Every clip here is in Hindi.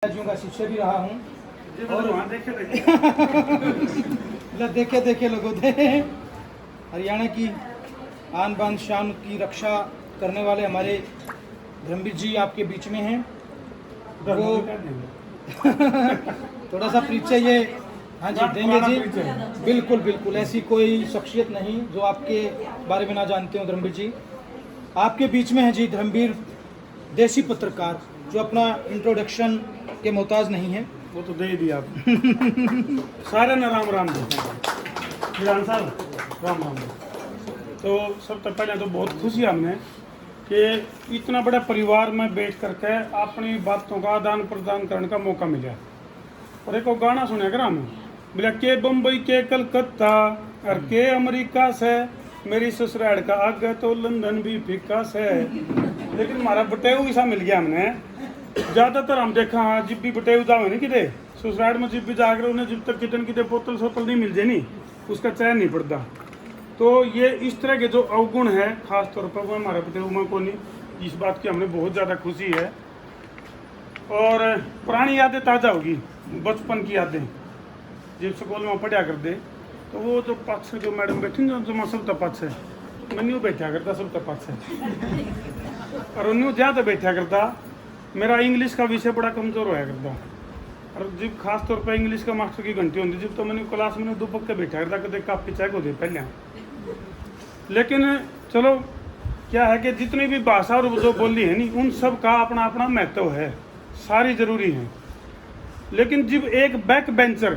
राज्यों का शिष्य भी रहा हूँ और देखे देखे लोगों थे हरियाणा की आन बान शान की रक्षा करने वाले हमारे धर्मवीर जी आपके बीच में हैं। वो थोड़ा सा परिचय ये हाँ जी देंगे जी। बिल्कुल बिल्कुल, ऐसी कोई शख्सियत नहीं जो आपके बारे में ना जानते हो। धर्मवीर जी आपके बीच में है जी, धर्मवीर देसी पत्रकार जो अपना इंट्रोडक्शन के मोहताज नहीं है। वो तो दे ही दिया आप सारे न राम राम जी विधान साहब राम राम। तो सबसे पहले तो बहुत खुशी हमने कि इतना बड़ा परिवार में बैठ करके अपनी बातों का आदान प्रदान करने का मौका मिला। और एक गाना सुना कर हमें बोला के बम्बई के कलकत्ता और के अमेरिका से मेरी ससुराल का आगे तो लंदन भी फीका से। लेकिन हमारा बटेऊ ऐसा मिल गया हमने। ज़्यादातर हम देखा हाँ जिब भी बटेऊ जाओ नहीं किते ससुराल में जिब भी जाकर उन्हें जब तक कितन किते बोतल सोतल नहीं मिल जाए नहीं उसका चैन नहीं पड़ता। तो ये इस तरह के जो अवगुण है खास तौर पर वो हमारे बटेऊ में को नहीं। इस बात की हमें बहुत ज़्यादा खुशी है। और पुरानी यादें ताज़ा होगी, बचपन की यादें जब स्कूल में पढ़ा कर दे तो वो जो पक्ष जो मैडम बैठी जो मैं सब पक्ष है मैं बैठा करता सब पक्ष है और उन्होंने ज़्यादा बैठा करता। मेरा इंग्लिश का विषय बड़ा कमज़ोर होया करता और जब खास तौर पर इंग्लिश का मास्टर की घंटी होती जब तो मैंने क्लास में दो पक्के बैठा करता कभी काफ़ी चेक होते पहले। लेकिन चलो क्या है कि जितनी भी भाषा और जो बोली है नहीं उन सब का अपना अपना महत्व है, सारी ज़रूरी है। लेकिन जब एक बैक बेंचर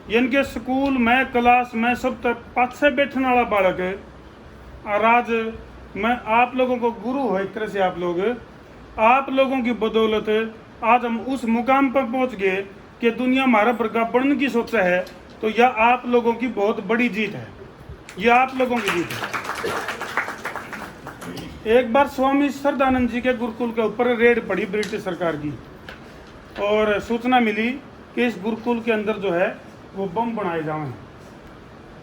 यानी कि स्कूल में क्लास में सब तक पास से बैठने वाला बालक है और आज मैं आप लोगों को गुरु हो एक तरह से आप लोगों की बदौलत आज हम उस मुकाम पर पहुंच गए कि दुनिया हमारा बरगा बढ़ने की सोचा है। तो यह आप लोगों की बहुत बड़ी जीत है, यह आप लोगों की जीत है। एक बार स्वामी श्रद्धानंद जी के गुरुकुल के ऊपर रेड पड़ी ब्रिटिश सरकार की और सूचना मिली कि इस गुरुकुल के अंदर जो है वो बम बनाए जाएं।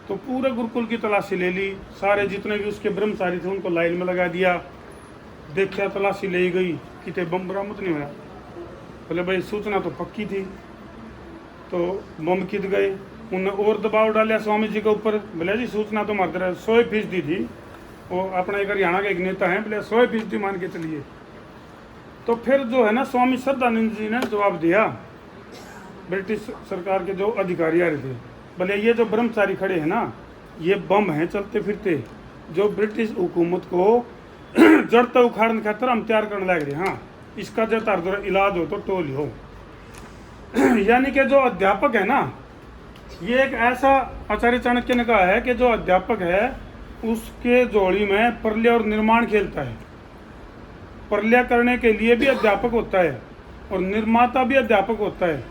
तो पूरे गुरुकुल की तलाशी ले ली, सारे जितने भी उसके ब्रह्मचारी थे उनको लाइन में लगा दिया। देखा तलाशी ले गई कितने बम बरामद नहीं हुआ। बोले भाई सूचना तो पक्की थी। तो बम किद गए, उन्होंने और दबाव डाला स्वामी जी के ऊपर। बोले जी सूचना तो मारते रहे 100% थी। वो अपना एक हरियाणा के एक नेता हैं, बोले 100% मान के चलिए। तो फिर जो है ना स्वामी श्रद्धानंद जी ने जवाब दिया ब्रिटिश सरकार के जो अधिकारी आ रहे थे, बोले ये जो ब्रह्मचारी खड़े हैं ना ये बम हैं चलते फिरते जो ब्रिटिश हुकूमत को जड़ता उखाड़ने खातर हम तैयार करने लग रहे। हाँ इसका जो तार इलाज हो तो टोल हो। यानी कि जो अध्यापक है ना ये एक ऐसा आचार्य चाणक्य ने कहा है कि जो अध्यापक है उसके जोड़ी में प्रलय और निर्माण खेलता है। प्रलय करने के लिए भी अध्यापक होता है और निर्माता भी अध्यापक होता है।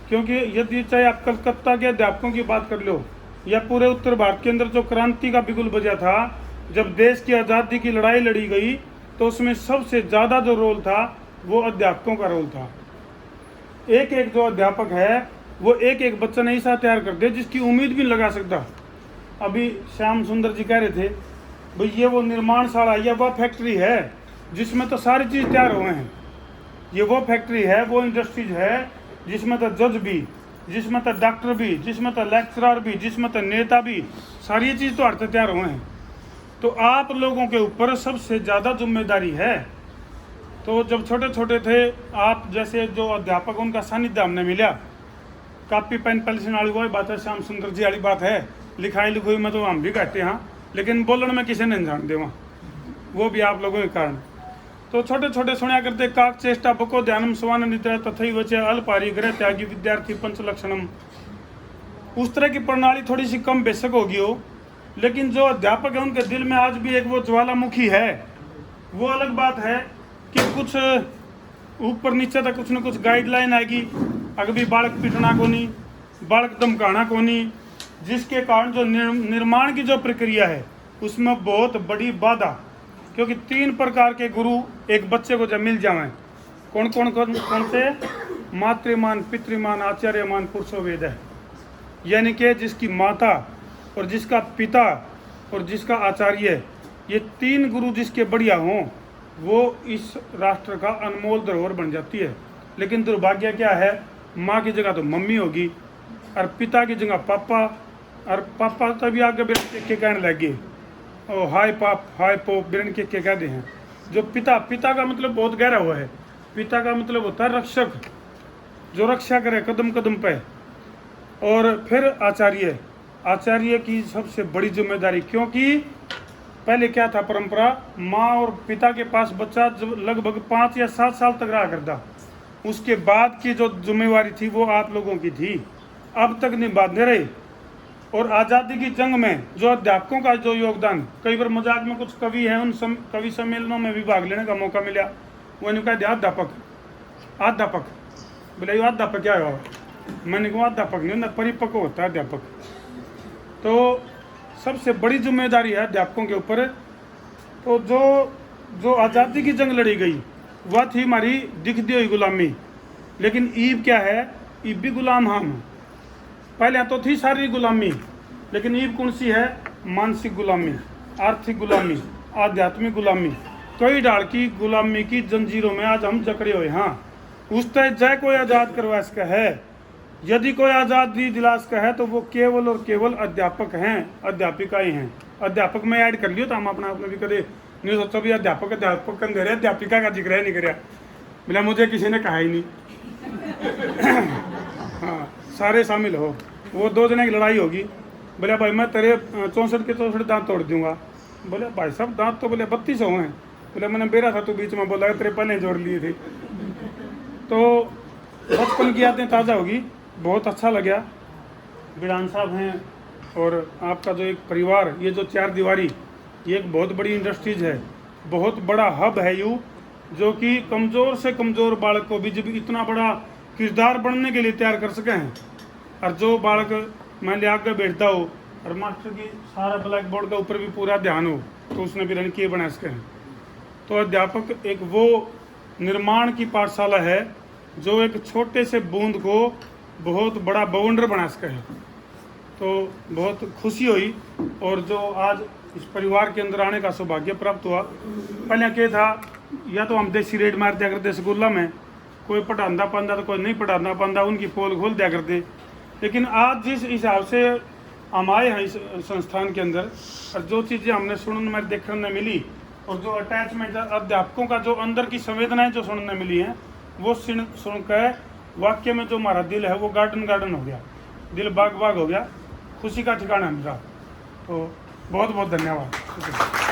क्योंकि यदि चाहे आप कलकत्ता के अध्यापकों की बात कर लो या पूरे उत्तर भारत के अंदर जो क्रांति का बिगुल बजा था जब देश की आज़ादी की लड़ाई लड़ी गई तो उसमें सबसे ज़्यादा जो रोल था वो अध्यापकों का रोल था। एक एक जो अध्यापक है वो एक एक बच्चा नहीं सा तैयार करते जिसकी उम्मीद भी नहीं लगा सकता। अभी श्याम सुंदर जी कह रहे थे भाई ये वो निर्माणशाला या वह फैक्ट्री है जिसमें तो सारी चीज़ तैयार हुए हैं। ये वो फैक्ट्री है, वो इंडस्ट्रीज है जिसमें तो जज भी, जिसमें तो डॉक्टर भी, जिसमें तो लेक्चरर भी, जिसमें तो नेता भी, सारी चीज़ तो हर तैयार हुए हैं। तो आप लोगों के ऊपर सबसे ज़्यादा जिम्मेदारी है। तो जब छोटे छोटे थे आप जैसे जो अध्यापक उनका सानिध्य हमने मिला, कापी पेन पेंसिल वाली वही बात है, श्याम सुंदर जी वाली बात है। लिखाई लिखोई में तो हम भी कहते हैं लेकिन बोलने में किसी नहीं जानते वहाँ, वो भी आप लोगों के कारण। तो छोटे छोटे सुना करते काक चेष्टा बको ध्यानम स्वान निद्रा तथई वचे अल्पारी ग्रह त्यागी विद्यार्थी पंचलक्षणम। उस तरह की प्रणाली थोड़ी सी कम बेशक होगी हो, लेकिन जो अध्यापक है उनके दिल में आज भी एक वो ज्वालामुखी है। वो अलग बात है कि कुछ ऊपर नीचे तक कुछ न कुछ गाइडलाइन आएगी। अगर भी बालक पीटना को नहीं, बालक धमकाना को नहीं, जिसके कारण जो निर्माण की जो प्रक्रिया है उसमें बहुत बड़ी बाधा। क्योंकि 3 प्रकार के गुरु एक बच्चे को जब मिल जाएं, कौन कौन कौन कौन से? मातृमान, पितृमान, आचार्यमान, पुरुषो वेद है। यानी कि जिसकी माता और जिसका पिता और जिसका आचार्य, ये 3 गुरु जिसके बढ़िया हों वो इस राष्ट्र का अनमोल धरोहर बन जाती है। लेकिन दुर्भाग्य क्या है, माँ की जगह तो मम्मी होगी और पिता की जगह पापा, और पापा तभी आगे बिरन के कहने लगे, ओ हाय पाप हाय पोप बिरन के कहते हैं। जो पिता, पिता का मतलब बहुत गहरा हुआ है। पिता का मतलब होता है रक्षक, जो रक्षा करे कदम कदम पे। और फिर आचार्य, आचार्य की सबसे बड़ी जिम्मेदारी, क्योंकि पहले क्या था परंपरा, माँ और पिता के पास बच्चा लगभग 5 या 7 साल तक रहा करता, उसके बाद की जो जिम्मेवारी थी वो आप लोगों की थी, अब तक निभाते रहे। और आज़ादी की जंग में जो अध्यापकों का जो योगदान, कई बार मजाक में कुछ कवि हैं, उन कवि सम्मेलनों में भी भाग लेने का मौका मिला, वो इन्होंने कहा अध्यापक, अध्यापक बोले अध्यापक क्या हुआ, मैंने कहा अध्यापक नहीं होता, परिपक्व होता है अध्यापक। तो सबसे बड़ी जिम्मेदारी है अध्यापकों के ऊपर। तो जो आज़ादी की जंग लड़ी गई वह थी हमारी दिखती हुई गुलामी, लेकिन ईब क्या है, ईब भी गुलाम हम। पहले तो थी सारी गुलामी, लेकिन ईब कौन सी है, मानसिक गुलामी, आर्थिक गुलामी, आध्यात्मिक गुलामी। कई ढाल की गुलामी की जंजीरों में आज हम जकड़े हुए। हाँ, उस तरह जय कोई आज़ाद करवा इसका है, यदि कोई आज़ादी दिला सका है तो वो केवल और केवल अध्यापक हैं, अध्यापिकाएं हैं। अध्यापक में ऐड कर लियो तो हम अपना आपने भी कदे नहीं सोचो भी अध्यापक अध्यापक कर दे रहे, अध्यापिका का जिक्र है नहीं कराया, बोला मुझे किसी ने कहा ही नहीं। हाँ, सारे शामिल हो। वो 2 जने की लड़ाई होगी, बोले भाई मैं तेरे 64 के 64 दांत तोड़ दूंगा। बोले भाई साहब दांत तो बोले 3200 हैं। बोले मैंने बेरा था, तो बीच में बोला तेरे पहले जोड़ लिए थे। तो बचपन की यादें ताज़ा होगी, बहुत अच्छा लगा। बिरान साहब हैं और आपका जो एक परिवार, ये जो 4 दीवारी, ये एक बहुत बड़ी इंडस्ट्रीज है, बहुत बड़ा हब है यू, जो कि कमज़ोर से कमज़ोर बालक को भी जब इतना बड़ा किरदार बनने के लिए तैयार कर सके हैं। और जो बालक मैं ले आकर बैठता हो और मास्टर की सारा ब्लैक बोर्ड के ऊपर भी पूरा ध्यान हो, तो उसने भी रन किए बना सके हैं। तो अध्यापक एक वो निर्माण की पाठशाला है जो एक छोटे से बूंद को बहुत बड़ा बवंडर बना सके है। तो बहुत खुशी हुई, और जो आज इस परिवार के अंदर आने का सौभाग्य प्राप्त हुआ। पहले क्या था, या तो हम देसी रेड मार दिया करते स्कूलों में, कोई पढ़ाना पाता तो कोई नहीं पढ़ाना पाता, उनकी पोल खोल दिया करते। लेकिन आज जिस हिसाब से हम आए हैं इस संस्थान के अंदर, और जो चीज़ें हमने सुनने में देखने मिली, और जो अटैचमेंट अध्यापकों का जो अंदर की संवेदनाएं जो सुनने मिली हैं, वो सुनकर वाक्य में जो हमारा दिल है वो गार्डन हो गया, दिल बाग हो गया, खुशी का ठिकाना मिला। तो बहुत बहुत धन्यवाद।